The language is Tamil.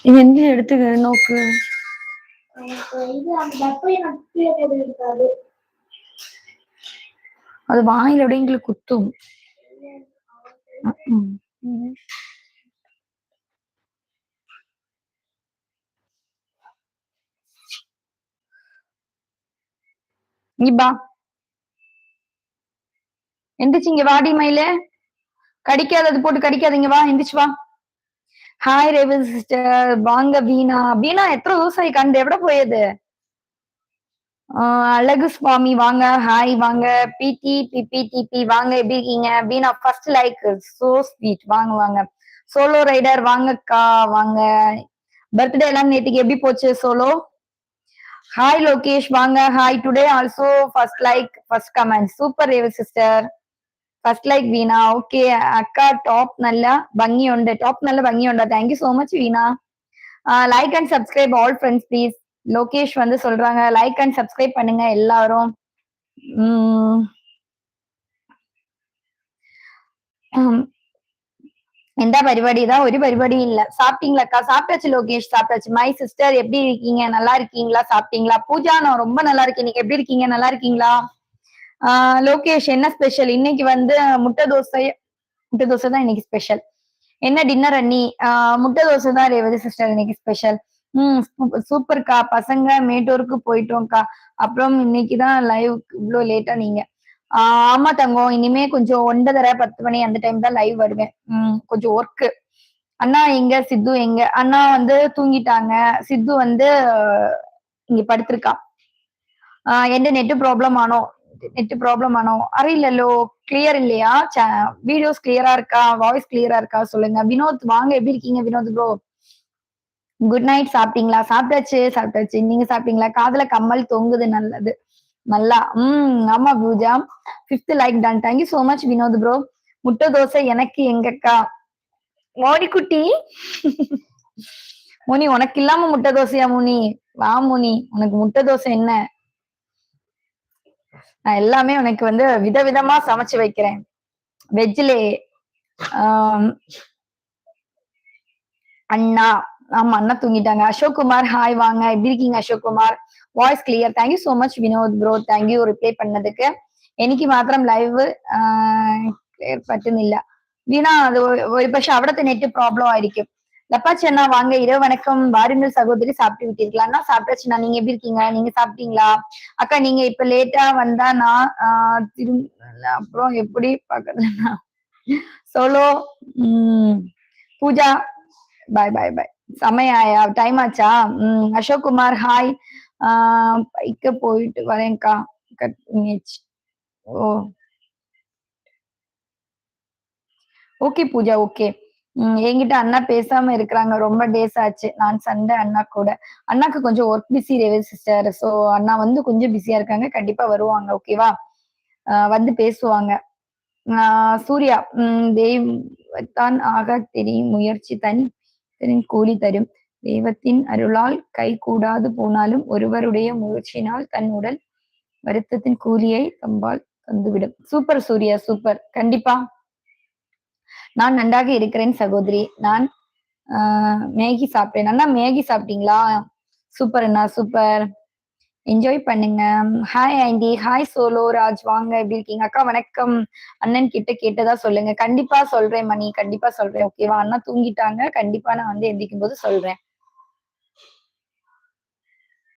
எந்த எடுத்துக்க நோக்கு அது வாயில விட எங்களுக்கு குத்தும். இங்கா எந்திரிச்சு இங்க வாடி மயில கடிக்காதது போட்டு கடிக்காதீங்க வா எந்திரிச்சு வா. ஹாய் ரேவதி சிஸ்டர் வாங்க. வீணா வீணா எத்தனை தூசாய் கண்டு எവിടെ போயது? அழகு சுவாமி வாங்க. ஹாய் வாங்க. பிடி பிபிடிபி வாங்க. எப்படி இருக்கீங்க? வீணா ஃபர்ஸ்ட் லைக் சோ ஸ்வீட். வாங்க வாங்க. சோலோ ரைடர் வாங்கக்கா வாங்க. பர்த்டே எல்லாம் நேற்றுக்கு எப்படி போச்சு சோலோ? ஹாய் லோகேஷ் வாங்க. Hi today also first like first comment. Super Revathi sister. First like Veena. Okay അക്ക ടോപ്പ് നല്ല ഭംഗിയുണ്ട്. ടോപ്പ് നല്ല ഭംഗിയുണ്ട്. Thank you so much Veena. Like and subscribe all friends please. Lokesh வந்து சொல்றாங்க லைக் அண்ட் சப்ஸ்கிரைப் பண்ணுங்க எல்லாரும். எந்த പരിപാടി தான் ஒரு പരിപാடியும் இல்ல. சாப்பிட்டீங்களாக்கா? சாப்பிட்டாச்சு லோகேஷ் சாப்பிட்டாச்சு. மை சிஸ்டர் எப்படி இருக்கீங்க? நல்லா இருக்கீங்களா? சாப்பிட்டீங்களா? பூஜா நான் ரொம்ப நல்லா இருக்கேன். நீங்க எப்படி இருக்கீங்க? நல்லா இருக்கீங்களா? லோகேஷ் என்ன ஸ்பெஷல் இன்னைக்கு? வந்து முட்டை தோசை தான் இன்னைக்கு ஸ்பெஷல். என்ன டின்னர் அண்ணி? முட்டை தோசை தான் ரேவதி சிஸ்டர் இன்னைக்கு ஸ்பெஷல். சூப்பர்க்கா. பசங்க மேட்டூருக்கு போயிட்டோம்க்கா. அப்புறம் இன்னைக்குதான் லைவ் இவ்வளவு லேட்டா நீங்க? ஆமா தங்கம். இனிமே கொஞ்சம் 9:30 10 மணி அந்த டைம் தான் லைவ் வருவேன். கொஞ்சம் ஒர்க்கு. அண்ணா எங்க? சித்து எங்க? அண்ணா வந்து தூங்கிட்டாங்க. சித்து வந்து இங்க படுத்திருக்கா. എന്റെ നെറ്റ് ப்ராப்ளம் ஆனோ അറിയില്ലല്ലോ. கிளியர் இல்லையா? வீடியோஸ் கிளியரா இருக்கா? வாய்ஸ் கிளியரா இருக்கா சொல்லுங்க. வினோத் வாங்க. எப்படி இருக்கீங்க வினோத் ப்ரோ? Good night. சாப்பிட்டீங்களா? சாப்பிட்டாச்சு. நீங்க சாப்பிட்டீங்களா? காதுல கம்மல் தொங்குது. நல்லது நல்லா. ஆமா Pooja. 5th like done. Thank you so much Vinoth bro. முட்டை தோசை எனக்கு எங்கக்கா? மோனிக்குட்டி முனி உனக்கு இல்லாம முட்டை தோசையா முனி? வா முனி, உனக்கு முட்டை தோசை என்ன? நான் எல்லாமே உனக்கு வந்து விதவிதமா சமைச்சு வைக்கிறேன். வெஜ்லே அண்ணா. ஆமா அண்ணா தூங்கிட்டாங்க. அசோக் குமார் ஹாய் வாங்க. எப்படி இருக்கீங்க Ashok Kumar? Voice clear. Thank you so much Vinoth bro. Thank you reply பண்ணதுக்கு. എനിക്ക് മാത്രം ലൈവ് ക്ലിയർ പറ്റുന്നില്ല. വീണ അത് ഒരു പക്ഷെ അവിടത്തെ നെറ്റ് ப்ராப்ளம் ஆയിരിக்கும். லப்பாச்சி அண்ணா வாங்க. இரவு வணக்கம். வாருங்கள் சகோதரி. சாப்பிட்டு விட்டீர்களா? அண்ணா சாப்பிட்டாச்சுண்ணா. நீங்க எப்படி இருக்கீங்க? நீங்க சாப்பிட்டீங்களா? அக்கா நீங்க இப்ப லேட்டா வந்தா நான் அப்புறம் எப்படி பாக்குறதுன்னா சோலோ பூஜா பாய் பாய் பாய். சமையாயா? டைம் ஆச்சா? அசோக் குமார் ஹாய். பைக்க போயிட்டு வரேன்க்கா. கட் பண்ணியாச்சு. ஓ ஓகே பூஜா ஓகே. என்கிட்ட அண்ணா பேசாம இருக்கிறாங்க. ரொம்ப டேஸ் ஆச்சு. நான் சண்டை அண்ணா கூட. அண்ணாக்கு கொஞ்சம் work busy Revathi sister. So அண்ணா வந்து கொஞ்சம் பிஸியா இருக்காங்க. கண்டிப்பா வருவாங்க. ஓகேவா? வந்து பேசுவாங்க. சூர்யா தெய்வத்தான் ஆக தெரியும் முயற்சி தன் கூலி தரும். தெய்வத்தின் அருளால் கை கூடாது போனாலும் ஒருவருடைய முயற்சியினால் தன் உடல் வருத்தத்தின் கூலியை தம்பால் தந்துவிடும். Super Surya super. கண்டிப்பா நான் நன்றாக இருக்கிறேன் சகோதரி. நான் மேகி சாப்பிட்டேன். அண்ணா மேகி சாப்பிட்டீங்களா? சூப்பர் அண்ணா சூப்பர். என்ஜாய் பண்ணுங்க. Hi aunty. Hi Solo Raj வாங்க. எப்படி இருக்கீங்க? அக்கா வணக்கம். அண்ணன் கிட்ட கேட்டதா சொல்லுங்க. கண்டிப்பா சொல்றேன் மணி. கண்டிப்பா சொல்றேன். ஓகேவா? அண்ணா தூங்கிட்டாங்க. கண்டிப்பா நான் வந்து எந்திரிக்கும் போது சொல்றேன்.